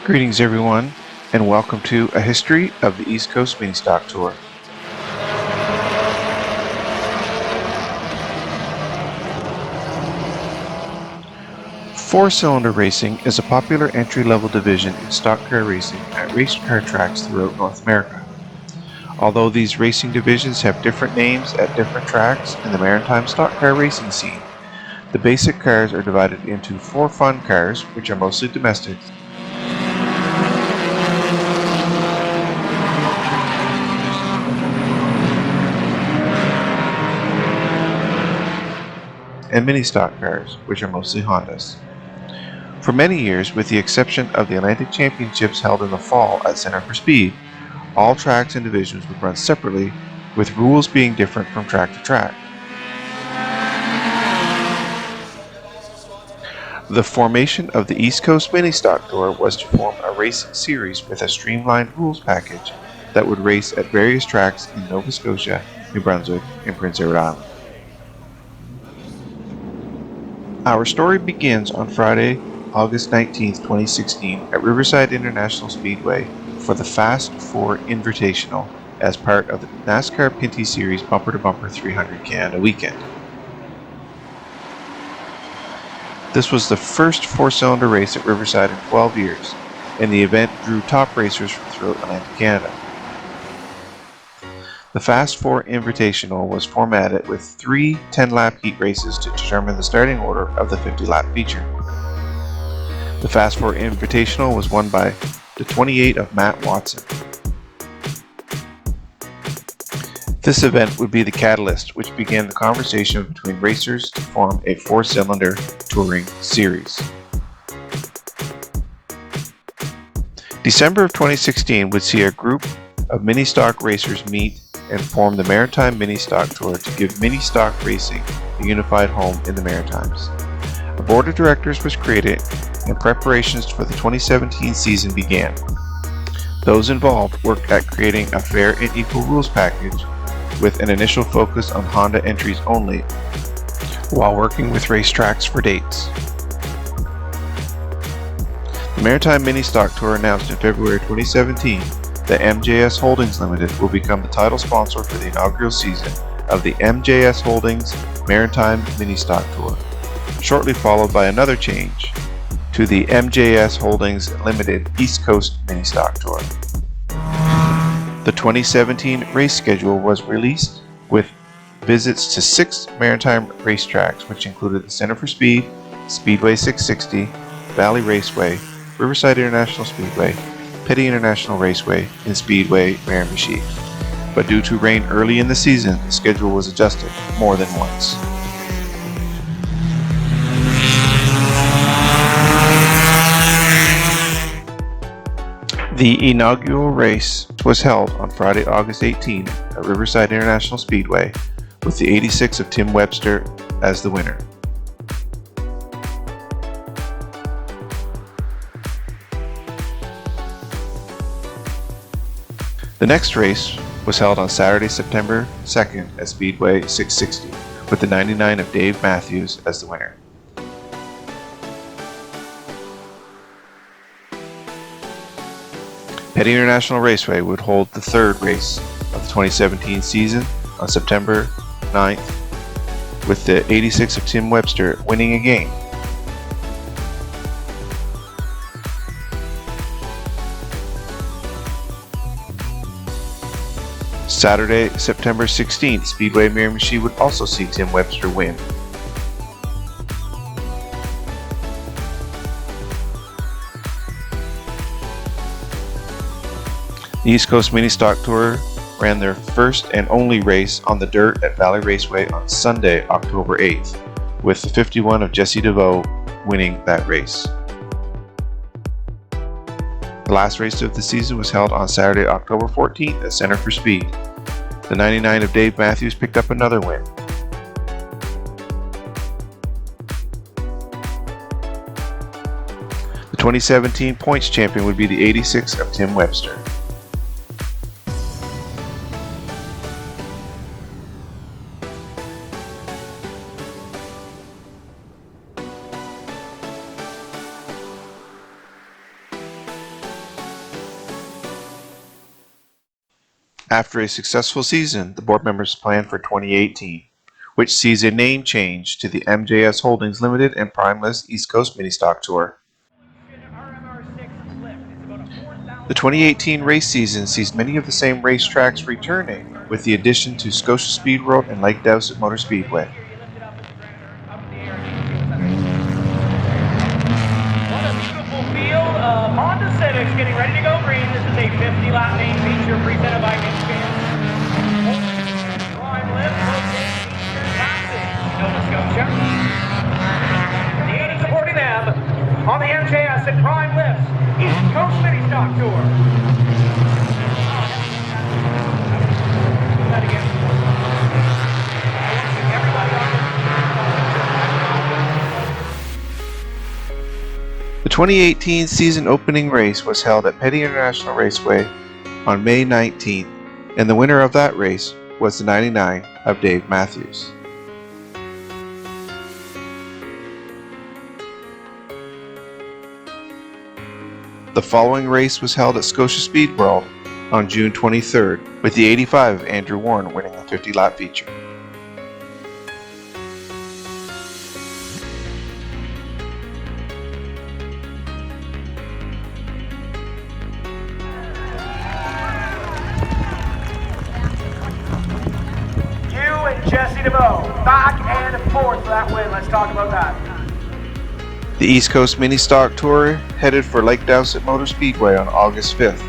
Greetings everyone, and welcome to A History of the East Coast Mini Stock Tour. Four-cylinder racing is a popular entry-level division in stock car racing at race car tracks throughout North America. Although these racing divisions have different names at different tracks in the maritime stock car racing scene, the basic cars are divided into four fun cars, which are mostly domestic, and mini stock cars, which are mostly Hondas. For many years, with the exception of the Atlantic Championships held in the fall at Center for Speed, all tracks and divisions would run separately, with rules being different from track to track. The formation of the East Coast Mini Stock Tour was to form a racing series with a streamlined rules package that would race at various tracks in Nova Scotia, New Brunswick, and Prince Edward Island. Our story begins on Friday, August 19, 2016 at Riverside International Speedway for the Fast Four Invitational as part of the NASCAR Pinty Series Bumper to Bumper 300 Canada weekend. This was the first four-cylinder race at Riverside in 12 years, and the event drew top racers from throughout Atlantic Canada. The Fast Four Invitational was formatted with three 10-lap heat races to determine the starting order of the 50-lap feature. The Fast Four Invitational was won by the 28 of Matt Watson. This event would be the catalyst which began the conversation between racers to form a four-cylinder touring series. December of 2016 would see a group of mini stock racers meet and form the Maritime Mini Stock Tour to give mini stock racing a unified home in the Maritimes. A board of directors was created and preparations for the 2017 season began. Those involved worked at creating a fair and equal rules package with an initial focus on Honda entries only, while working with racetracks for dates. The Maritime Mini Stock Tour announced in February 2017 that MJS Holdings Limited will become the title sponsor for the inaugural season of the MJS Holdings Maritime Mini Stock Tour, shortly followed by another change to the MJS Holdings Limited East Coast Mini Stock Tour. The 2017 race schedule was released with visits to 6 maritime racetracks, which included the Center for Speed, Speedway 660, Valley Raceway, Riverside International Speedway, Petty International Raceway, and Speedway Miramichi. But due to rain early in the season, the schedule was adjusted more than once. The inaugural race was held on Friday, August 18 at Riverside International Speedway, with the 86 of Tim Webster as the winner. The next race was held on Saturday, September 2nd at Speedway 660, with the 99 of Dave Matthews as the winner. Petty International Raceway would hold the third race of the 2017 season on September 9th, with the 86 of Tim Webster winning again. Saturday, September 16th, Speedway Miramichi would also see Tim Webster win. The East Coast Mini Stock Tour ran their first and only race on the dirt at Valley Raceway on Sunday, October 8th, with the 51 of Jesse DeVoe winning that race. The last race of the season was held on Saturday, October 14th at Center for Speed. The 99 of Dave Matthews picked up another win. The 2017 points champion would be the 86 of Tim Webster. After a successful season, the board members plan for 2018, which sees a name change to the MJS Holdings Limited and Primeless East Coast Mini Stock Tour. The 2018 race season sees many of the same racetracks returning, with the addition to Scotia Speed World and Lake Dowsett Motor Speedway. What a beautiful field of Honda Civics getting ready to go green. This is a 50-lap main feature presented by Prime Lift, located in Nova Scotia. The 80 supporting them on the MJS and Prime Lifts East Coast Mini Stock Tour. That again. The 2018 season opening race was held at Petty International Raceway on May 19th, and the winner of that race was the 99 of Dave Matthews. The following race was held at Scotia Speed World on June 23rd, with the 85 of Andrew Warren winning the 50-lap feature. Jesse DeVoe, back and forth for that win. Let's talk about that. The East Coast Mini Stock Tour headed for Lake Dowsett Motor Speedway on August 5th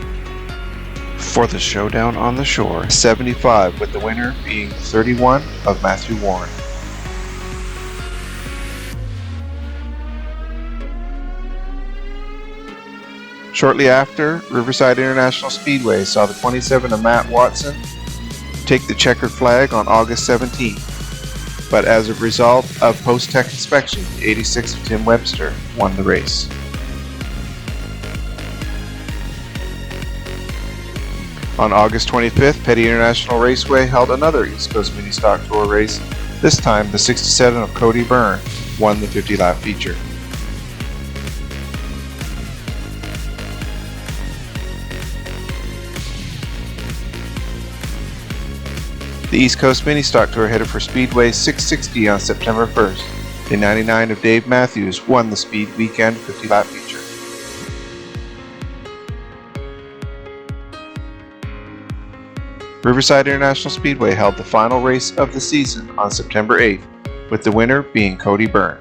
for the showdown on the shore, 75, with the winner being 31 of Matthew Warren. Shortly after, Riverside International Speedway saw the 27 of Matt Watson take the checkered flag on August 17th, but as a result of post-tech inspection, the 86 of Tim Webster won the race. On August 25th, Petty International Raceway held another East Coast Mini Stock Tour race. This time, the 67 of Cody Byrne won the 50-lap feature. The East Coast Mini Stock Tour headed for Speedway 660 on September 1st. The 99 of Dave Matthews won the Speed Weekend 50-lap feature. Riverside International Speedway held the final race of the season on September 8th, with the winner being Cody Byrne.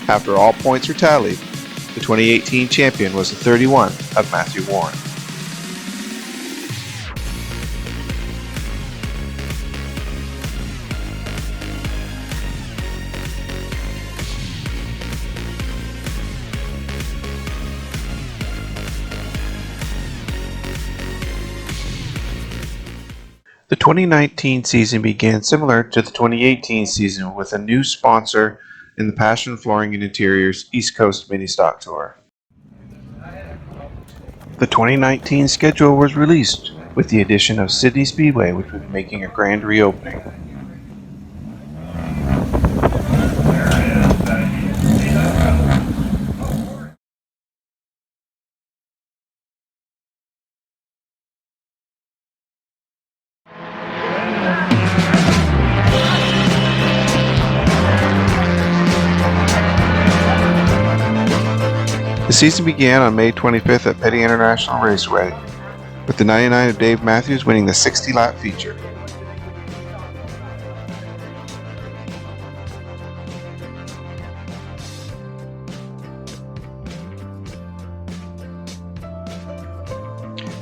After all points were tallied, the 2018 champion was the 31 of Matthew Warren. The 2019 season began similar to the 2018 season with a new sponsor in the Passion Flooring and Interiors East Coast Mini Stock Tour. The 2019 schedule was released with the addition of Sydney Speedway, which will be making a grand reopening. The season began on May 25th at Petty International Raceway, with the 99 of Dave Matthews winning the 60-lap feature.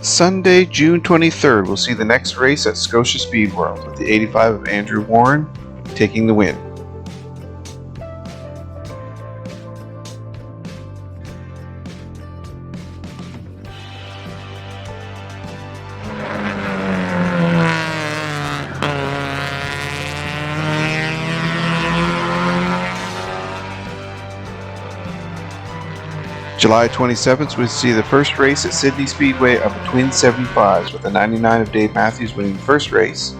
Sunday, June 23rd will see the next race at Scotia Speed World, with the 85 of Andrew Warren taking the win. July 27th, we see the first race at Sydney Speedway of the Twin 75s, with the 99 of Dave Matthews winning the first race,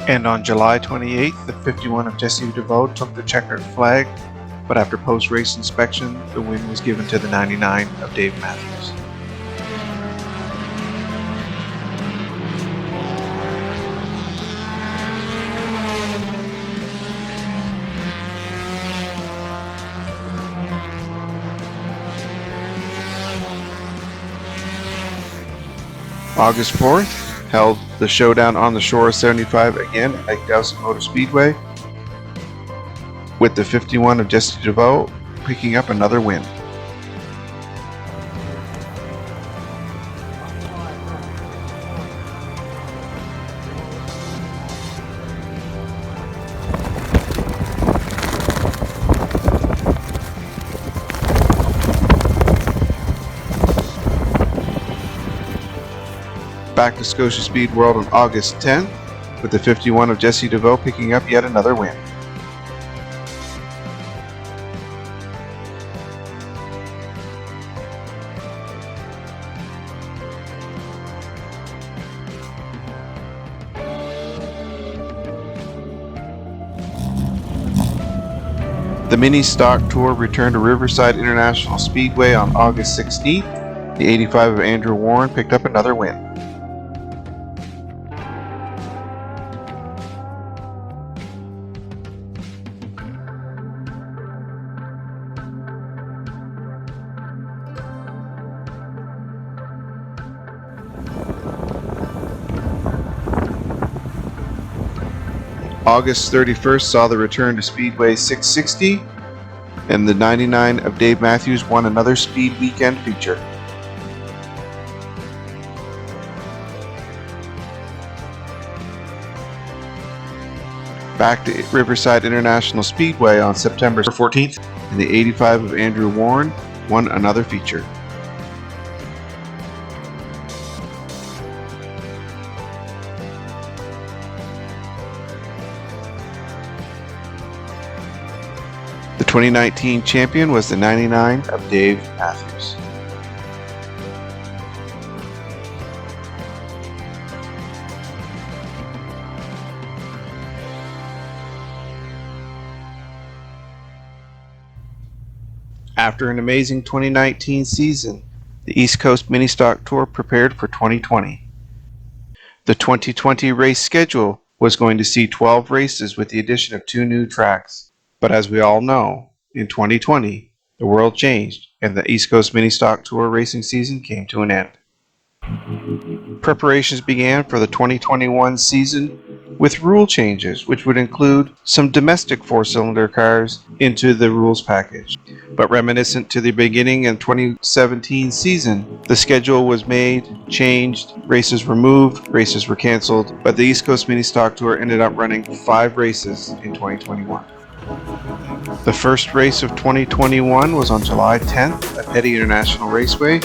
And on July 28th, the 51 of Jesse DeVoe took the checkered flag, but after post-race inspection, the win was given to the 99 of Dave Matthews. August 4th, held the showdown on the shore of 75 again at Lake Dowson Motor Speedway, with the 51 of Jesse DeVoe picking up another win. Back to Scotia Speed World on August 10th, with the 51 of Jesse DeVoe picking up yet another win. The Mini Stock Tour returned to Riverside International Speedway on August 16th. The 85 of Andrew Warren picked up another win. August 31st saw the return to Speedway 660, and the 99 of Dave Matthews won another Speed Weekend feature. Back to Riverside International Speedway on September 14th, and the 85 of Andrew Warren won another feature. The 2019 champion was the 99 of Dave Matthews. After an amazing 2019 season, the East Coast Mini Stock Tour prepared for 2020. The 2020 race schedule was going to see 12 races with the addition of 2 new tracks. But as we all know, in 2020, the world changed and the East Coast Mini Stock Tour racing season came to an end. Preparations began for the 2021 season with rule changes, which would include some domestic 4-cylinder cars into the rules package. But reminiscent to the beginning of 2017 season, the schedule was made, changed, races were moved, races were canceled, but the East Coast Mini Stock Tour ended up running 5 races in 2021. The first race of 2021 was on July 10th at Petty International Raceway,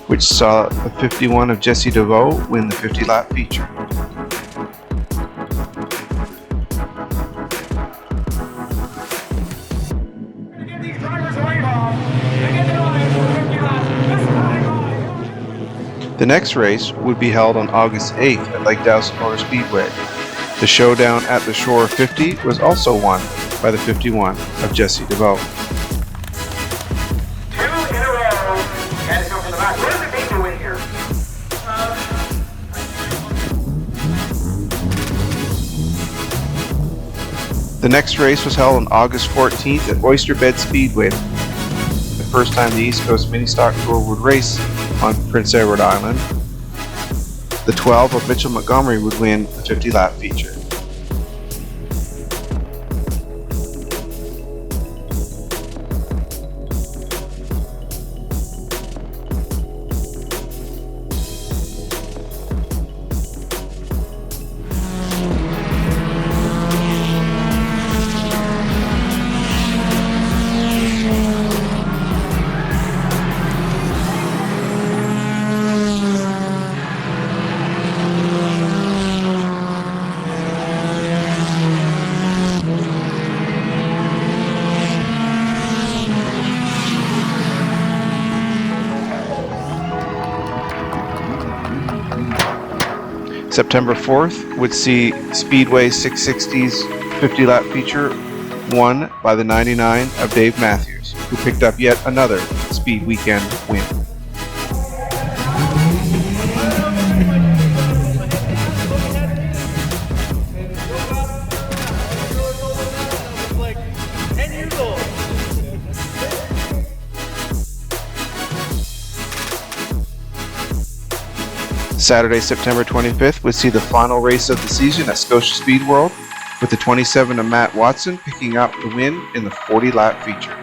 which saw the 51 of Jesse DeVoe win the 50-lap feature. The next race would be held on August 8th at Lake Dowson Motor Speedway. The showdown at the Shore 50 was also won by the 51 of Jesse DeVoe. 2 in a row. Had to go from the back. What does it mean to win here? The next race was held on August 14th at Oyster Bed Speedway, the first time the East Coast Mini Stock Tour would race on Prince Edward Island. The 12 of Mitchell Montgomery would win the 50-lap feature. September 4th would see Speedway 660's 50-lap feature won by the 99 of Dave Matthews, who picked up yet another Speed Weekend win. Saturday, September 25th would see the final race of the season at Scotia Speed World, with the 27 of Matt Watson picking up the win in the 40-lap feature.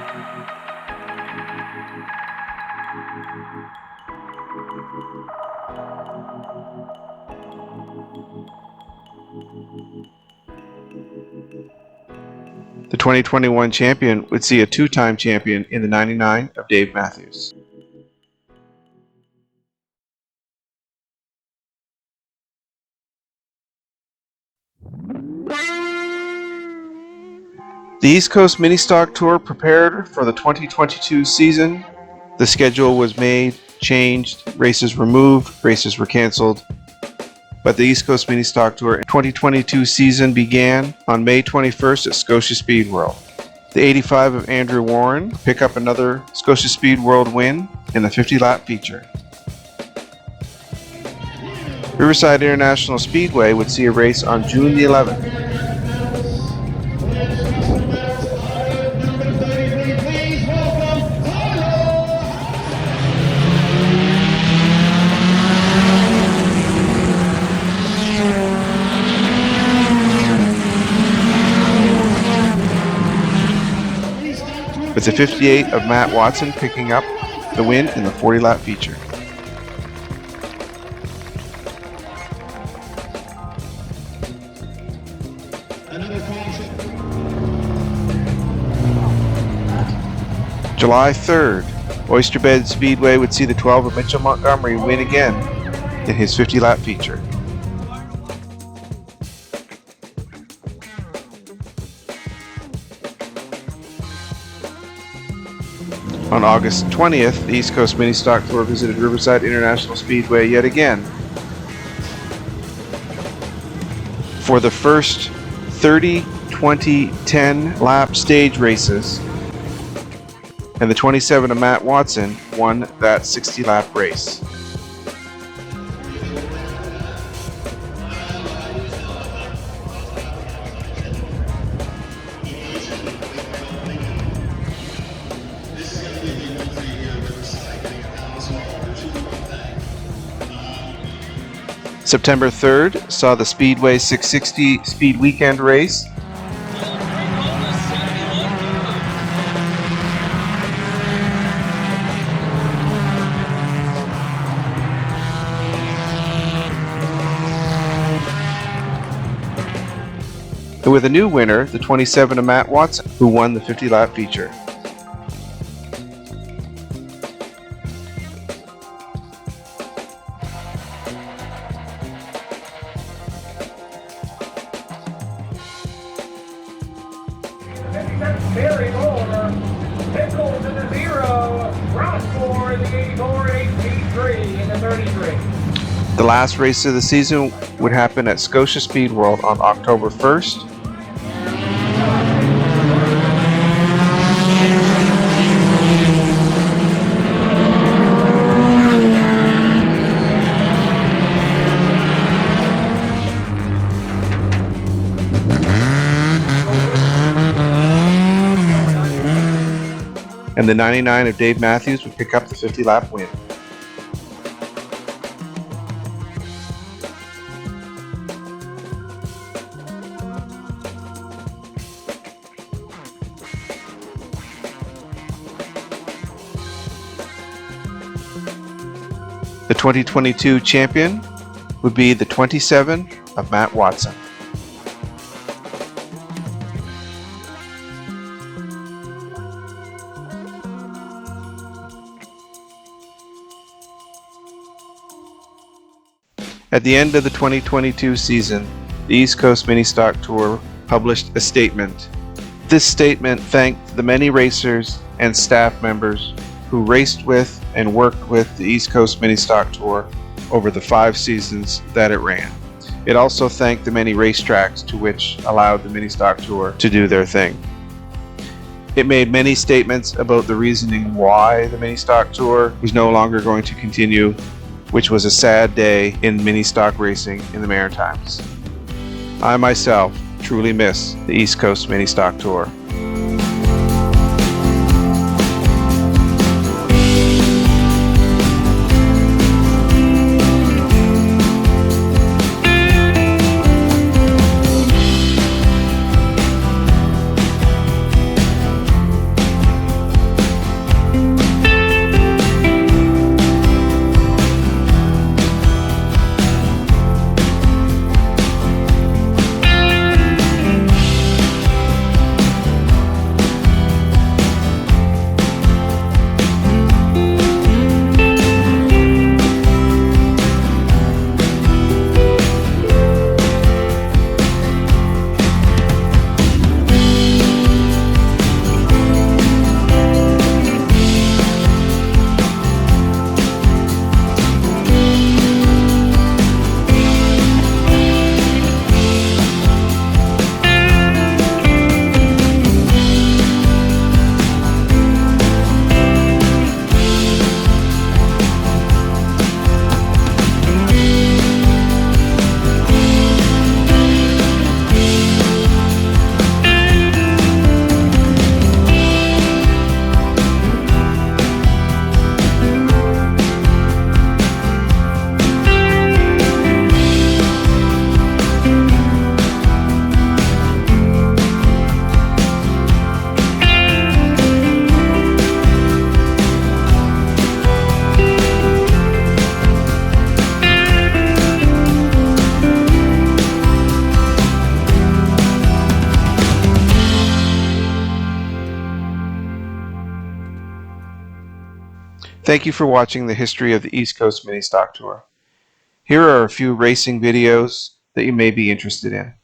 The 2021 champion would see a two-time champion in the 99 of Dave Matthews. The East Coast Mini Stock Tour prepared for the 2022 season. The schedule was made, changed, races removed, races were canceled. But the East Coast Mini Stock Tour 2022 season began on May 21st at Scotia Speed World. The 85 of Andrew Warren pick up another Scotia Speed World win in the 50-lap feature. Riverside International Speedway would see a race on June the 11th. With the 58 of Matt Watson picking up the win in the 40-lap feature. July 3rd, Oysterbed Speedway would see the 12 of Mitchell Montgomery win again in his 50-lap feature. On August 20th, the East Coast Mini Stock Tour visited Riverside International Speedway yet again for the first 30, 20, 10 lap stage races, and the 27 of Matt Watson won that 60-lap race. September 3rd saw the Speedway 660 Speed Weekend race. And with a new winner, the 27 of Matt Watson, who won the 50-lap feature. Barry Moore, Pickles in the 0, Rossmore in the 84, HP3 in the 33. The last race of the season would happen at Scotia Speed World on October 1st. And the 99 of Dave Matthews would pick up the 50-lap win. The 2022 champion would be the 27 of Matt Watson. At the end of the 2022 season, the East Coast Mini Stock Tour published a statement. This statement thanked the many racers and staff members who raced with and worked with the East Coast Mini Stock Tour over the 5 seasons that it ran. It also thanked the many racetracks to which allowed the Mini Stock Tour to do their thing. It made many statements about the reasoning why the Mini Stock Tour was no longer going to continue, which was a sad day in mini stock racing in the Maritimes. I myself truly miss the East Coast Mini Stock Tour. Thank you for watching the history of the East Coast Mini Stock Tour. Here are a few racing videos that you may be interested in.